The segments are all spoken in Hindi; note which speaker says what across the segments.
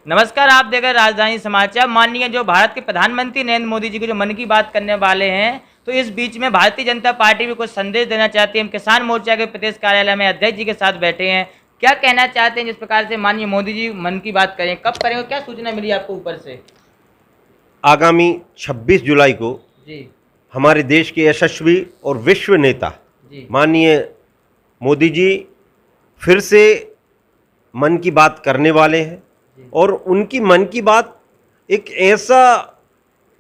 Speaker 1: नमस्कार, आप देख रहे हैं राजधानी समाचार। माननीय जो भारत के प्रधानमंत्री नरेंद्र मोदी जी को जो मन की बात करने वाले हैं, तो इस बीच में भारतीय जनता पार्टी भी कुछ संदेश देना चाहती है। हम किसान मोर्चा के प्रदेश कार्यालय में अध्यक्ष जी के साथ बैठे हैं। क्या कहना चाहते हैं जिस प्रकार से माननीय मोदी जी मन की बात करें, कब करेंगे, क्या सूचना मिली आपको ऊपर से?
Speaker 2: आगामी 26 जुलाई को
Speaker 1: जी
Speaker 2: हमारे देश के यशस्वी और विश्व नेता
Speaker 1: जी
Speaker 2: माननीय मोदी जी फिर से मन की बात करने वाले हैं और उनकी मन की बात एक ऐसा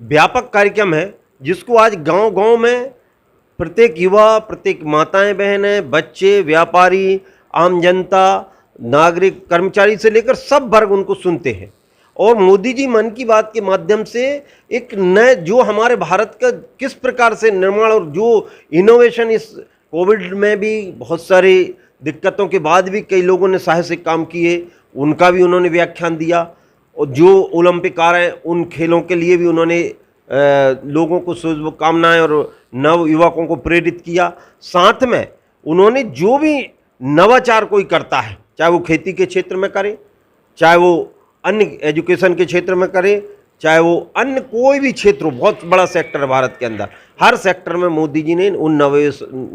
Speaker 2: व्यापक कार्यक्रम है जिसको आज गांव-गांव में प्रत्येक युवा, प्रत्येक माताएं बहनें, बच्चे, व्यापारी, आम जनता, नागरिक, कर्मचारी से लेकर सब वर्ग उनको सुनते हैं। और मोदी जी मन की बात के माध्यम से एक नए जो हमारे भारत का किस प्रकार से निर्माण और जो इनोवेशन इस कोविड में भी बहुत सारी दिक्कतों के बाद भी कई लोगों ने साहसिक काम किए, उनका भी उन्होंने व्याख्यान दिया। और जो ओलंपिक आ रहे हैं उन खेलों के लिए भी उन्होंने लोगों को शुभकामनाएं और नव युवकों को प्रेरित किया। साथ में उन्होंने जो भी नवाचार कोई करता है, चाहे वो खेती के क्षेत्र में करे, चाहे वो अन्य एजुकेशन के क्षेत्र में करे, चाहे वो अन्य कोई भी क्षेत्र हो, बहुत बड़ा सेक्टर है भारत के अंदर, हर सेक्टर में मोदी जी ने उन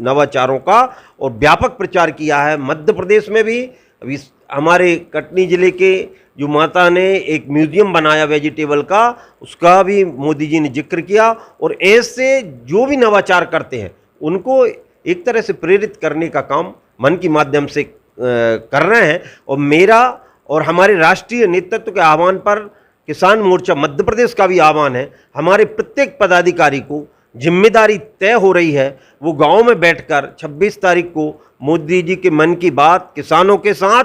Speaker 2: नवाचारों का और व्यापक प्रचार किया है। मध्य प्रदेश में भी अभी हमारे कटनी जिले के जो माता ने एक म्यूजियम बनाया वेजिटेबल का, उसका भी मोदी जी ने जिक्र किया। और ऐसे जो भी नवाचार करते हैं उनको एक तरह से प्रेरित करने का काम मन के माध्यम से कर रहे हैं। और मेरा और हमारे राष्ट्रीय नेतृत्व के आह्वान पर किसान मोर्चा मध्य प्रदेश का भी आह्वान है, हमारे प्रत्येक पदाधिकारी को जिम्मेदारी तय हो रही है, वो गांव में बैठकर 26 तारीख को मोदी जी के मन की बात किसानों के साथ,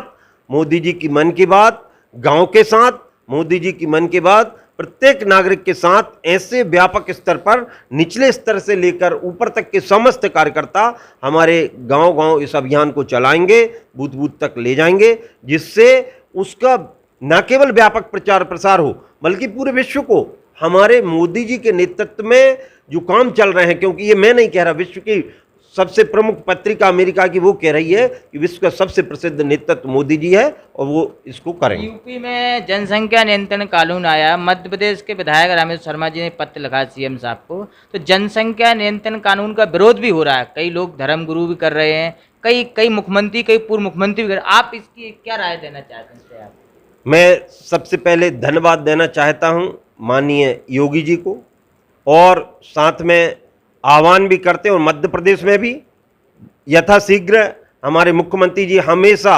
Speaker 2: मोदी जी की मन की बात गांव के साथ, मोदी जी की मन की बात प्रत्येक नागरिक के साथ ऐसे व्यापक स्तर पर निचले स्तर से लेकर ऊपर तक के समस्त कार्यकर्ता हमारे गांव-गांव इस अभियान को चलाएंगे, बूथ-बूथ तक ले जाएंगे, जिससे उसका न केवल व्यापक प्रचार प्रसार हो बल्कि पूरे विश्व को हमारे मोदी जी के नेतृत्व में जो काम चल रहे हैं, क्योंकि ये मैं नहीं कह रहा, विश्व की सबसे प्रमुख पत्रिका अमेरिका की वो कह रही है कि विश्व का सबसे प्रसिद्ध नेतृत्व मोदी जी है और वो इसको करेंगे।
Speaker 1: यूपी में जनसंख्या नियंत्रण कानून आया, मध्य प्रदेश के विधायक रामेश्वर शर्मा जी ने पत्र लिखा सीएम साहब को, तो जनसंख्या नियंत्रण कानून का विरोध भी हो रहा है, कई लोग धर्मगुरु भी कर रहे हैं, कई मुख्यमंत्री, कई पूर्व मुख्यमंत्री भी कर रहे हैं। आप इसकी क्या राय देना चाहते हैं इससे? आप
Speaker 2: मैं सबसे पहले धन्यवाद देना चाहता हूं माननीय योगी जी को, और साथ में आह्वान भी करते हैं और मध्य प्रदेश में भी यथाशीघ्र हमारे मुख्यमंत्री जी हमेशा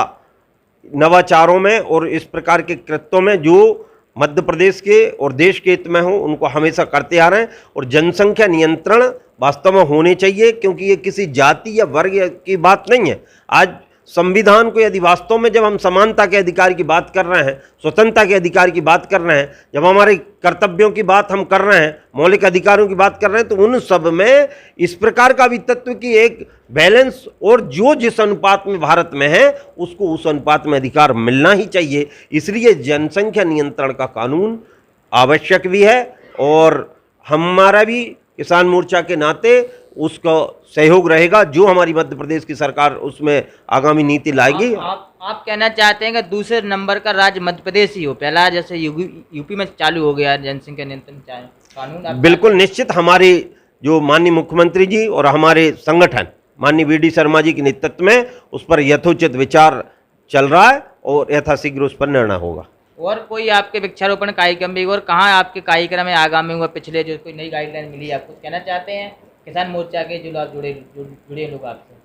Speaker 2: नवाचारों में और इस प्रकार के कृत्यों में जो मध्य प्रदेश के और देश के हित में हो उनको हमेशा करते आ रहे हैं। और जनसंख्या नियंत्रण वास्तव में होने चाहिए, क्योंकि ये किसी जाति या वर्ग की बात नहीं है। आज संविधान को यदि वास्तव में जब हम समानता के अधिकार की बात कर रहे हैं, स्वतंत्रता के अधिकार की बात कर रहे हैं, जब हमारे कर्तव्यों की बात हम कर रहे हैं, मौलिक अधिकारों की बात कर रहे हैं, तो उन सब में इस प्रकार का भी तत्व की एक बैलेंस और जो जिस अनुपात में भारत में है उसको उस अनुपात में अधिकार मिलना ही चाहिए। इसलिए जनसंख्या नियंत्रण का कानून आवश्यक भी है और हमारा भी किसान मोर्चा के नाते उसका सहयोग रहेगा जो हमारी मध्य प्रदेश की सरकार उसमें आगामी नीति लाएगी।
Speaker 1: आप कहना चाहते हैं कि दूसरे नंबर का राज्य मध्य प्रदेश ही हो, पहला जैसे यूपी में चालू हो गया जनसंख्या नियंत्रण कानून?
Speaker 2: बिल्कुल निश्चित, हमारे जो माननीय मुख्यमंत्री जी और हमारे संगठन माननीय वी.डी. शर्मा जी के नेतृत्व में उस पर यथोचित विचार चल रहा है और यथाशीघ्र उस पर निर्णय होगा।
Speaker 1: और कोई आपके वृक्षारोपण कार्यक्रम भी, और कहाँ आपके कार्यक्रम में आगामी हुआ पिछले जो कोई नई गाइडलाइन मिली, आपको कहना चाहते हैं किसान मोर्चा के जो लोग जुड़े लोग आपसे?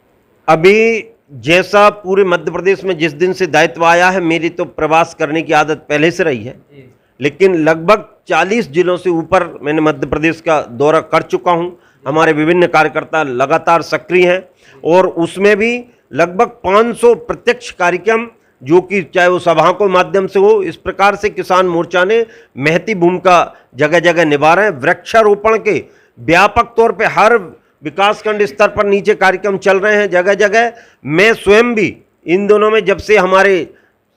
Speaker 2: अभी जैसा पूरे मध्य प्रदेश में जिस दिन से दायित्व आया है, मेरी तो प्रवास करने की आदत पहले से रही है, लेकिन लगभग 40 जिलों से ऊपर मैंने मध्य प्रदेश का दौरा कर चुका हूं। हमारे विभिन्न कार्यकर्ता लगातार सक्रिय हैं और उसमें भी लगभग 500 प्रत्यक्ष कार्यक्रम, जो कि चाहे वो सभाओं के माध्यम से हो, इस प्रकार से किसान मोर्चा ने महती भूमिका जगह जगह निभा रहे हैं। वृक्षारोपण के व्यापक तौर पे हर विकासखंड स्तर पर नीचे कार्यक्रम चल रहे हैं जगह जगह। मैं स्वयं भी इन दोनों में, जब से हमारे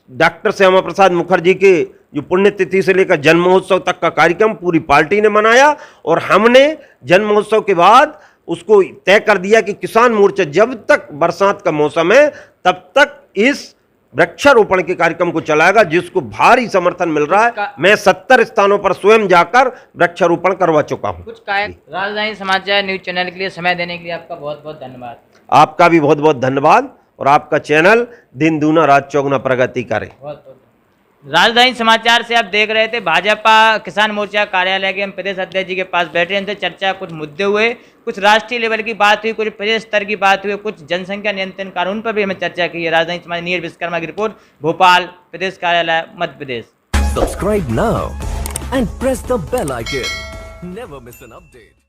Speaker 2: डॉक्टर श्यामा प्रसाद मुखर्जी के जो पुण्यतिथि से लेकर जन्म महोत्सव तक का कार्यक्रम पूरी पार्टी ने मनाया, और हमने जन्म महोत्सव के बाद उसको तय कर दिया कि किसान मोर्चा जब तक बरसात का मौसम है तब तक इस वृक्षारोपण के कार्यक्रम को चलाएगा, जिसको भारी समर्थन मिल रहा है। मैं 70 स्थानों पर स्वयं जाकर वृक्षारोपण करवा चुका हूं।
Speaker 1: कुछ राजधानी समाचार न्यूज चैनल के लिए समय देने के लिए आपका बहुत बहुत धन्यवाद।
Speaker 2: आपका भी बहुत बहुत धन्यवाद, और आपका चैनल दिन दूना रात चौगुना प्रगति करे।
Speaker 1: बहुत बहुत राजधानी समाचार से आप देख रहे थे, भाजपा किसान मोर्चा कार्यालय के हम प्रदेश अध्यक्ष जी के पास बैठे थे। चर्चा कुछ मुद्दे हुए, कुछ राष्ट्रीय लेवल की बात हुई, कुछ प्रदेश स्तर की बात हुई, कुछ जनसंख्या नियंत्रण कानून पर भी हमें चर्चा की है। राजधानी समाचार नीरज विश्वकर्मा की रिपोर्ट, भोपाल, प्रदेश कार्यालय, Madhya Pradesh.
Speaker 3: Subscribe now and press the bell icon. Never miss an update.